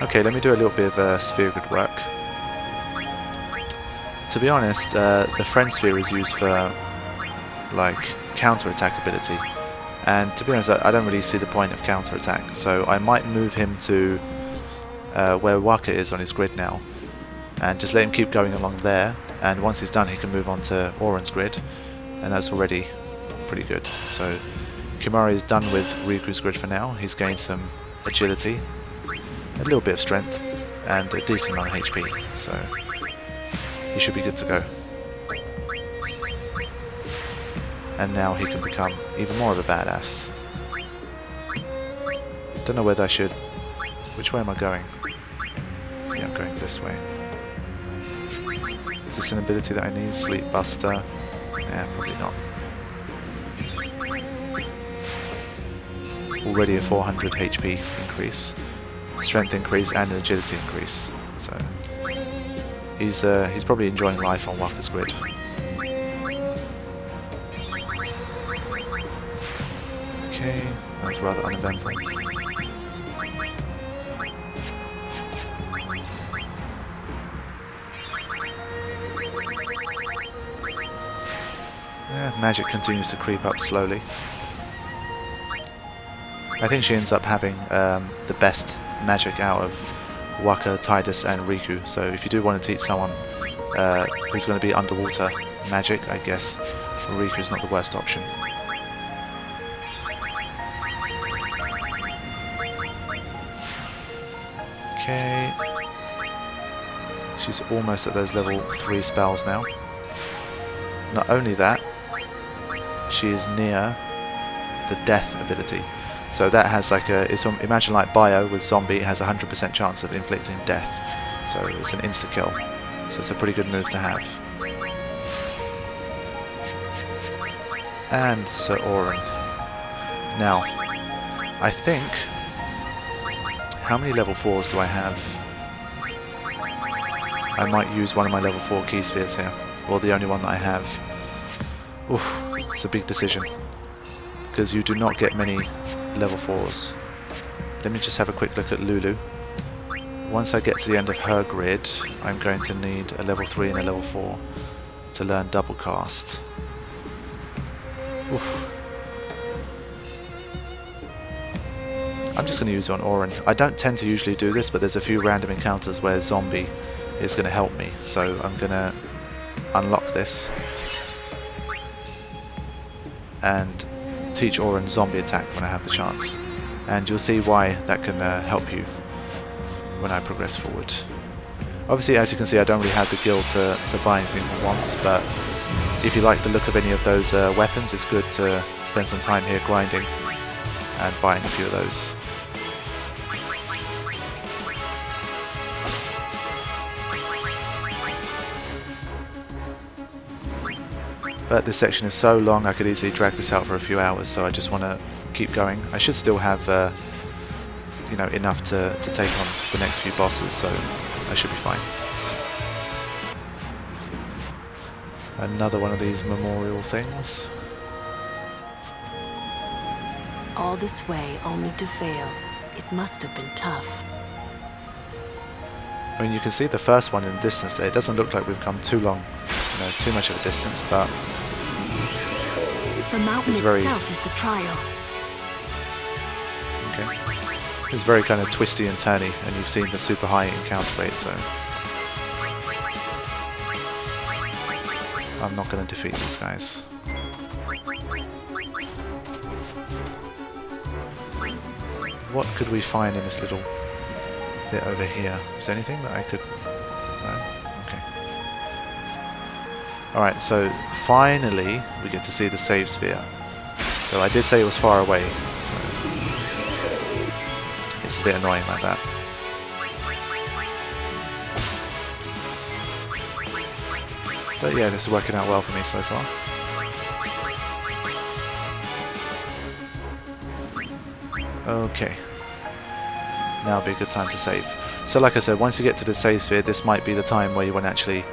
Okay, let me do a little bit of sphere grid work. To be honest, the friend sphere is used for like counter-attack ability, and to be honest, I don't really see the point of counter-attack, so I might move him to where Waka is on his grid now, and just let him keep going along there, and once he's done he can move on to Auron's grid, and that's already pretty good. So Kimari is done with Riku's grid for now. He's gained some agility, a little bit of strength, and a decent amount of HP, so he should be good to go. And now he can become even more of a badass. Don't know whether I should... Which way am I going? Yeah, I'm going this way. Is this an ability that I need? Sleep Buster? Nah, probably not. Already a 400 HP increase, strength increase, and an agility increase. So he's probably enjoying life on Waka's grid. Okay, that was rather uneventful. Yeah, magic continues to creep up slowly. I think she ends up having the best magic out of Waka, Tidus and Riku, so if you do want to teach someone who's going to be underwater magic, I guess Riku's not the worst option. Okay, she's almost at those level 3 spells now. Not only that, she is near the death ability. So that has like a, imagine like Bio with Zombie, it has a 100% chance of inflicting death. So it's an insta-kill. So it's a pretty good move to have. And Sir Auron. Now, I think... How many level 4s do I have? I might use one of my level 4 key spheres here. Or the only one that I have. Oof, it's a big decision. Because you do not get many level 4s. Let me just have a quick look at Lulu. Once I get to the end of her grid, I'm going to need a level 3 and a level 4 to learn double cast. Oof. I'm just going to use it on Auron. I don't tend to usually do this, but there's a few random encounters where Zombie is going to help me, so I'm going to unlock this and teach Auron Zombie attack when I have the chance, and you'll see why that can help you when I progress forward. Obviously, as you can see, I don't really have the guild to buy anything for once, but if you like the look of any of those weapons, it's good to spend some time here grinding and buying a few of those. But this section is so long I could easily drag this out for a few hours, so I just want to keep going. I should still have you know, enough to take on the next few bosses, so I should be fine. Another one of these memorial things. All this way only to fail. It must have been tough. I mean, you can see the first one in the distance there. It doesn't look like we've come too long, you know, too much of a distance, but the mountain itself is the trial. Okay. It's very kind of twisty and turny, and you've seen the super high encounter rate, so I'm not going to defeat these guys. What could we find in this little bit over here? Is there anything that I could... No? Okay. Alright, so finally we get to see the save sphere. So I did say it was far away, so it's a bit annoying like that. But yeah, this is working out well for me so far. Okay. Now would be a good time to save. So like I said, once you get to the save sphere, this might be the time where you want to actually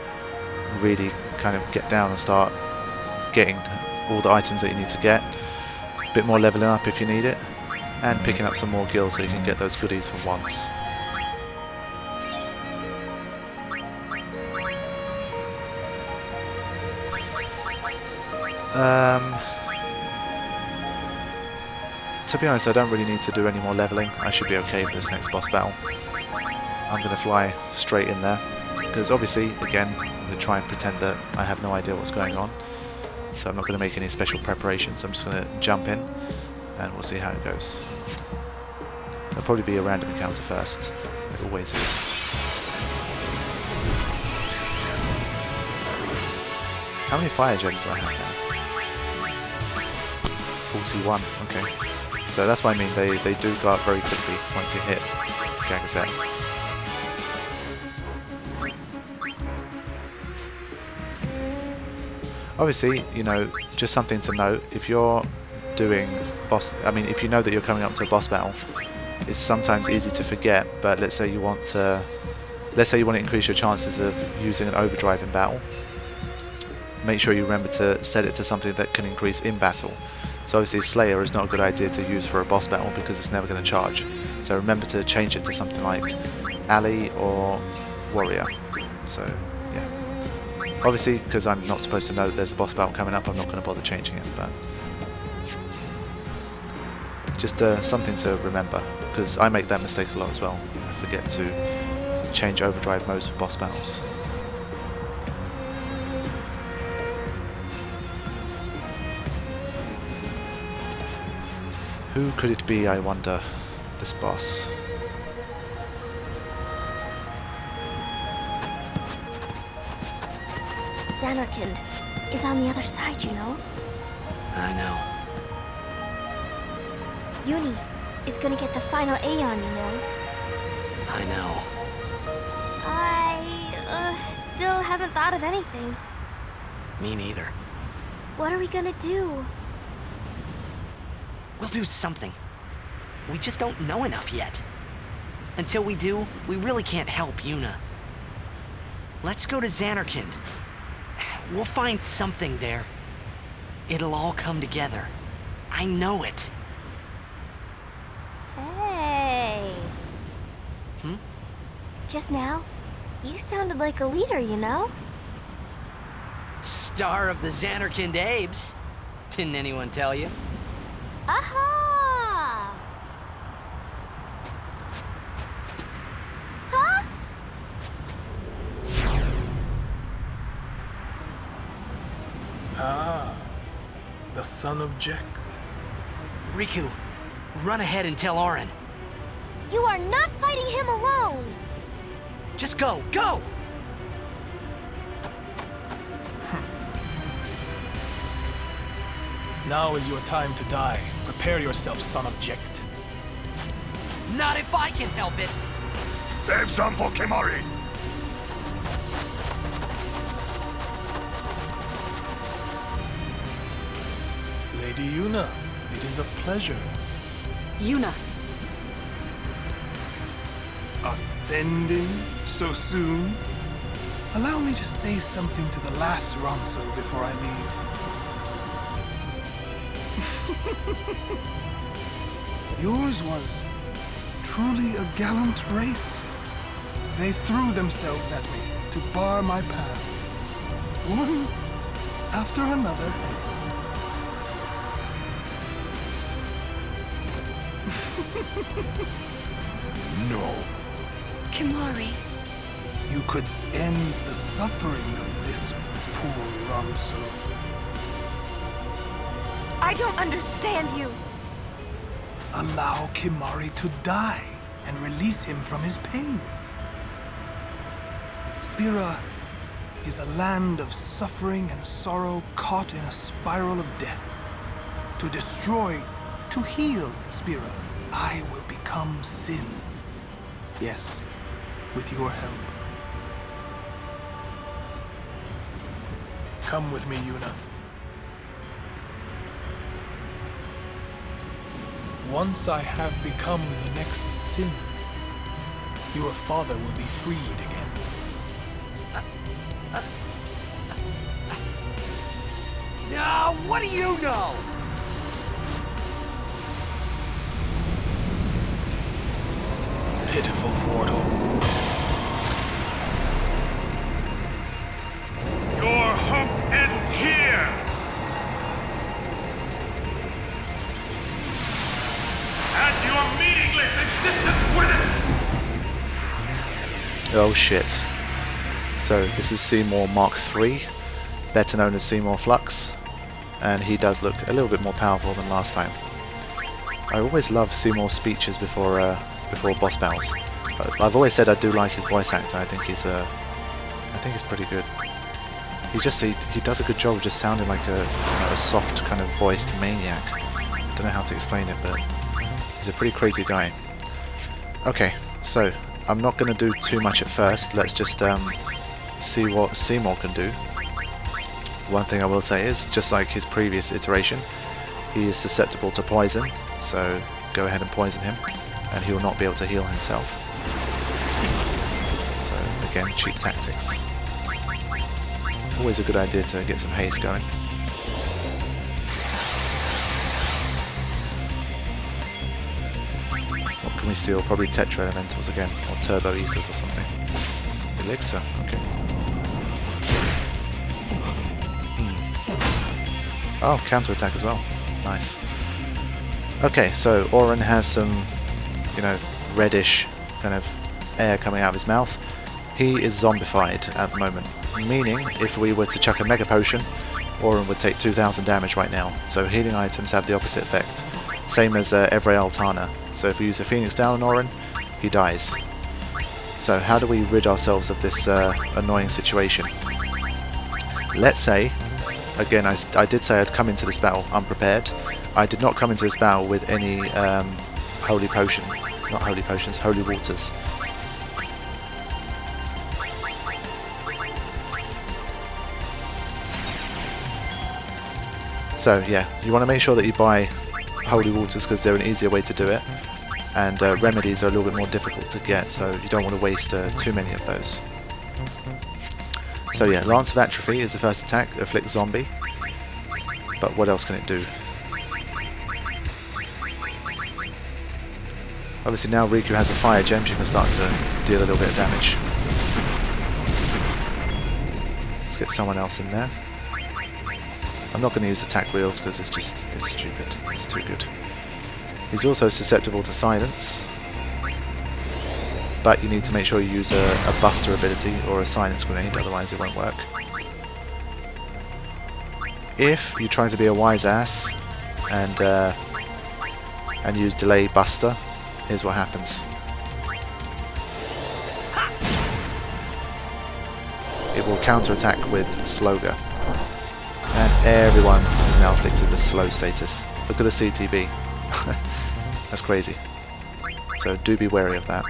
really kind of get down and start getting all the items that you need to get. A bit more leveling up if you need it, and picking up some more gills so you can get those goodies for once. To be honest, I don't really need to do any more leveling. I should be okay for this next boss battle. I'm going to fly straight in there, because obviously, again, I'm going to try and pretend that I have no idea what's going on. So I'm not going to make any special preparations. I'm just going to jump in, and we'll see how it goes. There'll probably be a random encounter first. It always is. How many fire gems do I have now? 41, okay. So that's what I mean, they do go up very quickly once you hit Gagazet. Obviously, you know, just something to note, if you're doing if you know that you're coming up to a boss battle, it's sometimes easy to forget, but let's say you want to increase your chances of using an overdrive in battle, make sure you remember to set it to something that can increase in battle. So obviously Slayer is not a good idea to use for a boss battle because it's never going to charge. So remember to change it to something like Ally or Warrior. So yeah. Obviously, because I'm not supposed to know that there's a boss battle coming up, I'm not going to bother changing it, but just something to remember, because I make that mistake a lot as well. I forget to change overdrive modes for boss battles. Who could it be, I wonder, this boss? Xanarkand is on the other side, you know? I know. Uni is gonna get the final Aeon, you know? I know. I still haven't thought of anything. Me neither. What are we gonna do? We'll do something. We just don't know enough yet. Until we do, we really can't help Yuna. Let's go to Xanarkand. We'll find something there. It'll all come together. I know it. Hey. Just now, you sounded like a leader, you know? Star of the Xanarkand Abes. Didn't anyone tell you? Aha! Huh? Ah, the son of Jekt. Riku, run ahead and tell Auron. You are not fighting him alone! Just go, go! Now is your time to die. Prepare yourself, son of Jekt. Not if I can help it! Save some for Kimari! Lady Yuna, it is a pleasure. Yuna, Ascending so soon? Allow me to say something to the last Ronso before I leave. Yours was truly a gallant race. They threw themselves at me to bar my path. One after another. No. Kimari. You could end the suffering of this poor Ronso. I don't understand you. Allow Kimari to die and release him from his pain. Spira is a land of suffering and sorrow caught in a spiral of death. To destroy, to heal Spira, I will become Sin. Yes, with your help. Come with me, Yuna. Once I have become the next Sin, your father will be freed again. What do you know? Pitiful mortal. Your hope ends here! Oh shit. So this is Seymour Mark III, better known as Seymour Flux, and he does look a little bit more powerful than last time. I always love Seymour's speeches before boss battles. I've always said I do like his voice actor. I think he's pretty good. He does a good job of just sounding like a soft kind of voiced maniac. I don't know how to explain it, but he's a pretty crazy guy. Okay, so I'm not going to do too much at first. Let's just see what Seymour can do. One thing I will say is, just like his previous iteration, he is susceptible to poison, so go ahead and poison him, and he will not be able to heal himself. So again, cheap tactics. Always a good idea to get some haste going. What can we steal? Probably Tetra Elementals again, or Turbo Ethers or something. Elixir, okay. Oh, counter-attack as well. Nice. Okay, so Auron has some, reddish kind of air coming out of his mouth. He is zombified at the moment, meaning if we were to chuck a Mega Potion, Auron would take 2000 damage right now. So healing items have the opposite effect. Same as Evre Altana. So if we use a Phoenix down on Auron, he dies. So how do we rid ourselves of this annoying situation? Let's say, again, I did say I'd come into this battle unprepared. I did not come into this battle with any holy potion. Not holy potions, holy waters. So yeah, you want to make sure that you buy holy waters because they're an easier way to do it. And remedies are a little bit more difficult to get, so you don't want to waste too many of those. So yeah, Lance of Atrophy is the first attack, afflict zombie. But what else can it do? Obviously now Riku has a fire gem, she can start to deal a little bit of damage. Let's get someone else in there. I'm not going to use attack wheels because it's stupid, it's too good. He's also susceptible to silence, but you need to make sure you use a buster ability or a silence grenade, otherwise it won't work. If you try to be a wise ass and use delay buster, here's what happens. It will counter-attack with Sloga. And everyone is now afflicted with slow status. Look at the CTB. That's crazy. So do be wary of that.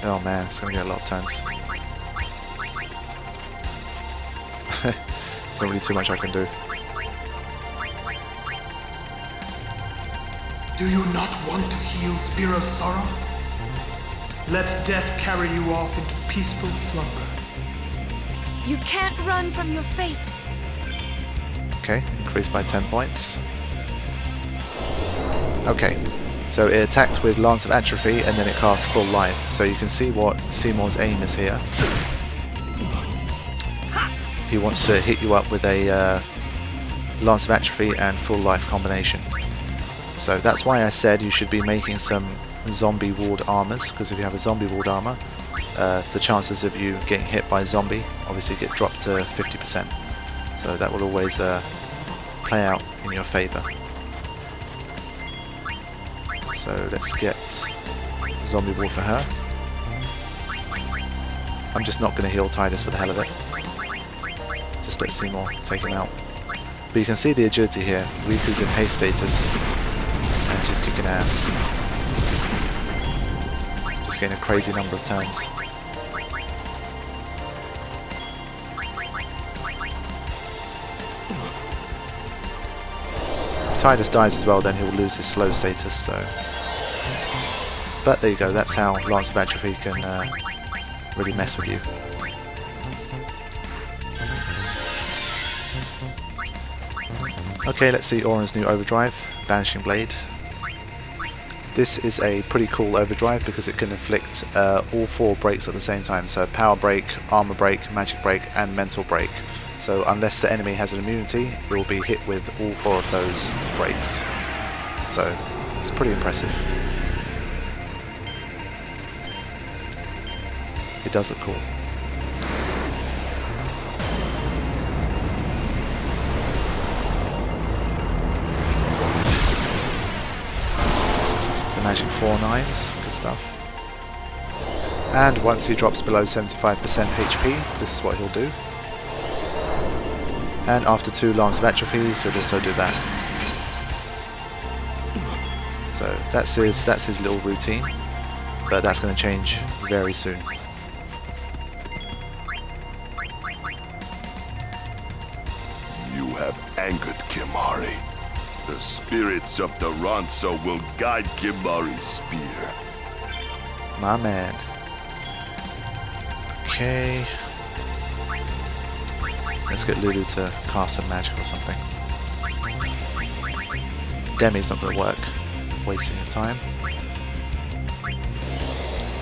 Oh man, it's going to get a lot of turns. There's not really too much I can do. Do you not want to heal Spira's sorrow? Let death carry you off into peaceful slumber. You can't run from your fate. Okay, increased by 10 points. Okay, so it attacked with Lance of Atrophy and then it cast full life. So you can see what Seymour's aim is here. He wants to hit you up with a Lance of Atrophy and full life combination. So that's why I said you should be making some zombie ward armors, because if you have a zombie ward armor, the chances of you getting hit by a zombie obviously get dropped to 50%. So that will always play out in your favour. So let's get zombie ward for her. I'm just not going to heal Tidus for the hell of it. Just let Seymour take him out. But you can see the agility here. Riku's in haste status and she's kicking ass. Just getting a crazy number of turns. If Tidus dies as well, then he'll lose his slow status, so... But there you go, that's how Lance of Atrophy can really mess with you. Okay, let's see Auron's new overdrive, Banishing Blade. This is a pretty cool overdrive because it can inflict all 4 breaks at the same time, so Power Break, Armor Break, Magic Break and Mental Break. So unless the enemy has an immunity, it will be hit with all 4 of those breaks. So it's pretty impressive. It does look cool. The magic 4/9s, good stuff. And once he drops below 75% HP, this is what he'll do. And after 2 Lance of Atrophies, he'll also do that. So that's his little routine, but that's going to change very soon. You have angered Kimari. The spirits of the Ronso will guide Kimari's spear. My man. Okay. Let's get Lulu to cast some magic or something. Demi's not going to work. Wasting your time.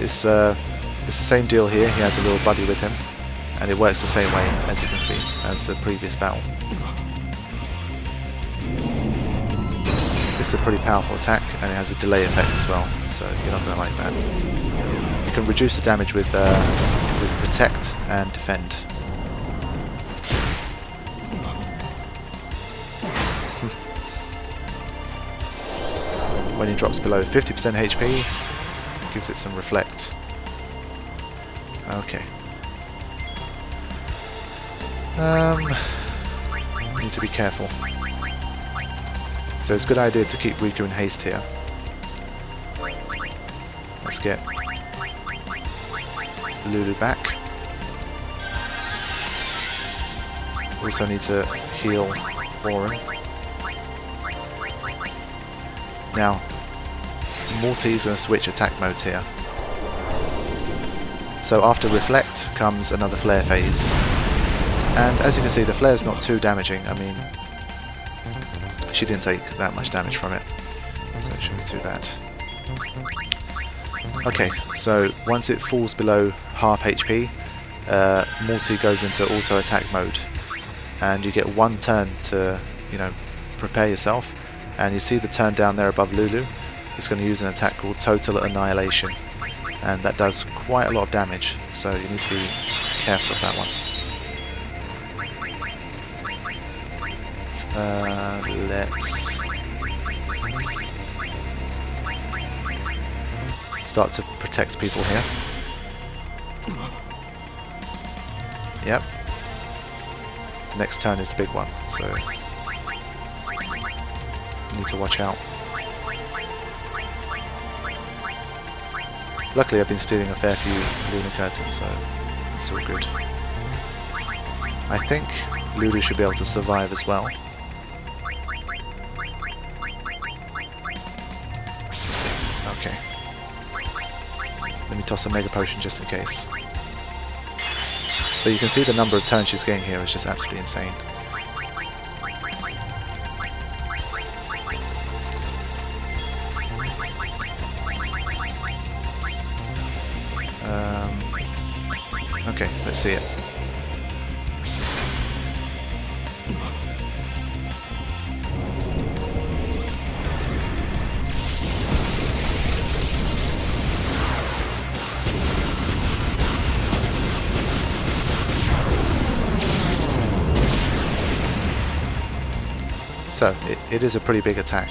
It's the same deal here. He has a little buddy with him, and it works the same way, as you can see, as the previous battle. This is a pretty powerful attack, and it has a delay effect as well, so you're not going to like that. You can reduce the damage with Protect and Defend. When he drops below 50% HP, gives it some Reflect. Okay. Need to be careful. So it's a good idea to keep Riku in haste here. Let's get Lulu back. Also need to heal Orin. Now, Morty is going to switch attack modes here. So after Reflect comes another Flare phase. And as you can see, the Flare's not too damaging. I mean, she didn't take that much damage from it, so it shouldn't be too bad. Okay, so once it falls below half HP, Morty goes into auto attack mode. And you get 1 turn to, prepare yourself. And you see the turn down there above Lulu. It's going to use an attack called Total Annihilation, and that does quite a lot of damage, so you need to be careful of that one. Let's start to protect people here. Yep. The next turn is the big one, so need to watch out. Luckily I've been stealing a fair few Lunar Curtains, so it's all good. I think Lulu should be able to survive as well. Okay. Let me toss a Mega Potion just in case. But you can see the number of turns she's getting here is just absolutely insane. Okay, let's see it. So, it is a pretty big attack,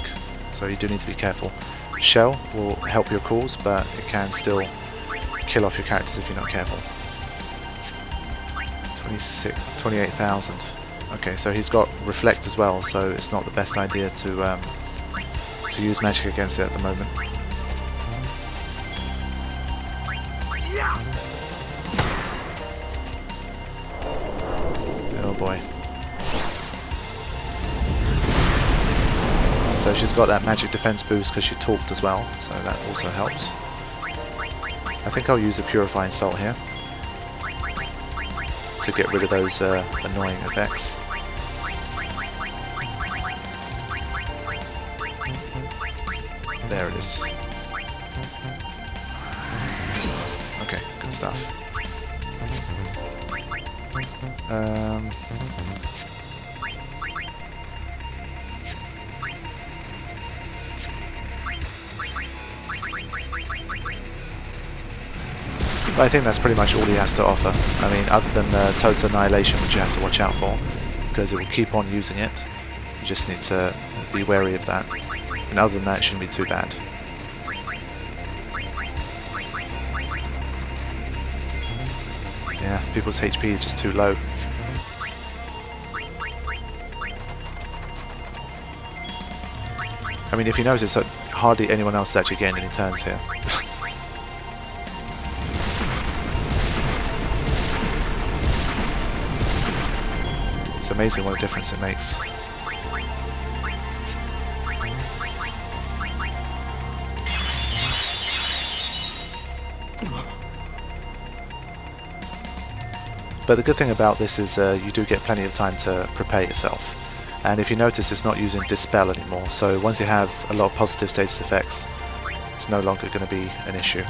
so you do need to be careful. Shell will help your cause, but it can still kill off your characters if you're not careful. 28,000. Okay, so he's got Reflect as well, so it's not the best idea to use magic against it at the moment. Oh boy. So she's got that magic defense boost because she talked as well, so that also helps. I think I'll use a Purifying Salt here to get rid of those annoying effects. There it is. Okay, good stuff. But I think that's pretty much all he has to offer. I mean, other than total annihilation, which you have to watch out for, because it will keep on using it. You just need to be wary of that. And other than that, it shouldn't be too bad. Yeah, people's HP is just too low. I mean, if you notice that hardly anyone else is actually getting any turns here. It's amazing what a difference it makes. But the good thing about this is you do get plenty of time to prepare yourself. And if you notice, it's not using Dispel anymore, so once you have a lot of positive status effects, it's no longer going to be an issue.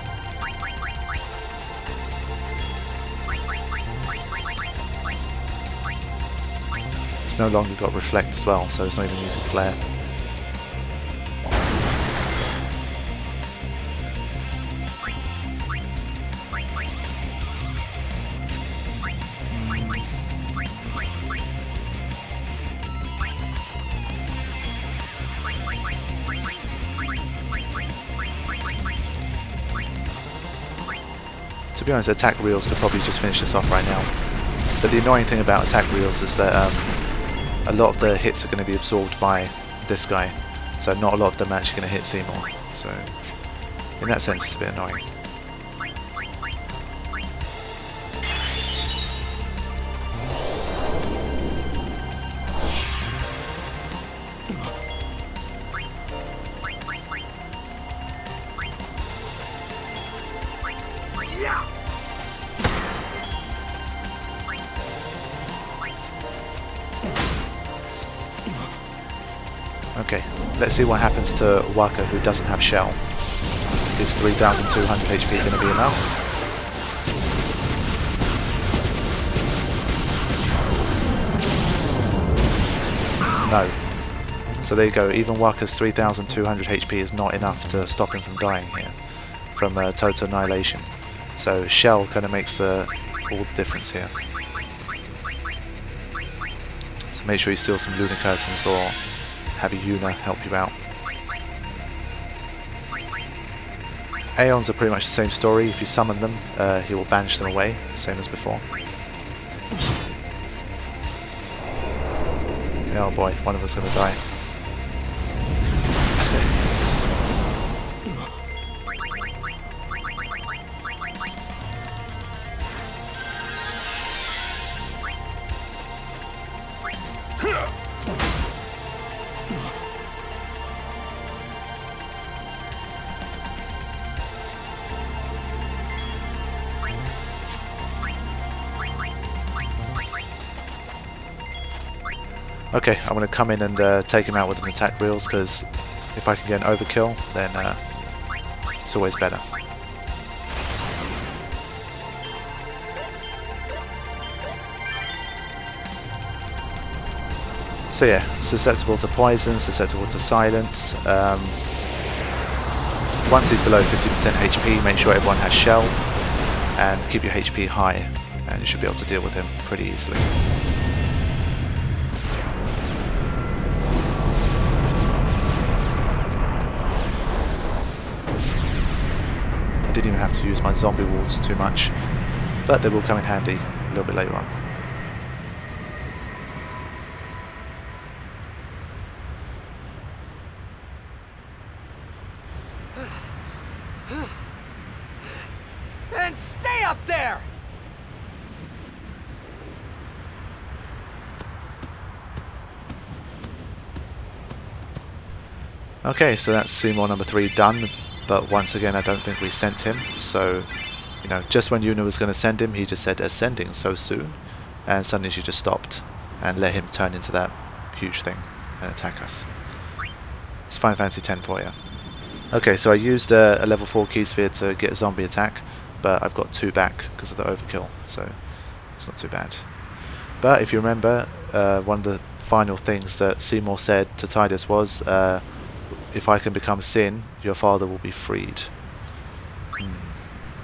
It's no longer got Reflect as well, so it's not even using Flare. To be honest, attack reels could probably just finish this off right now. But the annoying thing about attack reels is that a lot of the hits are going to be absorbed by this guy, so not a lot of them are actually going to hit Seymour. So in that sense, it's a bit annoying. Okay, let's see what happens to Waka, who doesn't have Shell. Is 3,200 HP going to be enough? No. So there you go, even Waka's 3,200 HP is not enough to stop him from dying here, from total annihilation. So Shell kind of makes all the difference here. So make sure you steal some Lunar Curtains or have a Yuna help you out. Aeons are pretty much the same story. If you summon them, he will banish them away, same as before. Oh boy, one of us is going to die. Okay, I'm going to come in and take him out with an attack reels, because if I can get an overkill, then it's always better. So yeah, susceptible to poison, susceptible to silence. Once he's below 50% HP, make sure everyone has Shell, and keep your HP high, and you should be able to deal with him pretty easily. I didn't even have to use my zombie wards too much, but they will come in handy a little bit later on. And stay up there! Okay, so that's Seymour number 3 done, but once again I don't think we sent him, so, you know, just when Yuna was going to send him, he just said ascending so soon, and suddenly she just stopped and let him turn into that huge thing and attack us. It's Final Fantasy X for you. Okay, so I used a level 4 key sphere to get a zombie attack, but I've got 2 back because of the overkill, so it's not too bad. But if you remember, one of the final things that Seymour said to Tidus was, if I can become Sin, your father will be freed.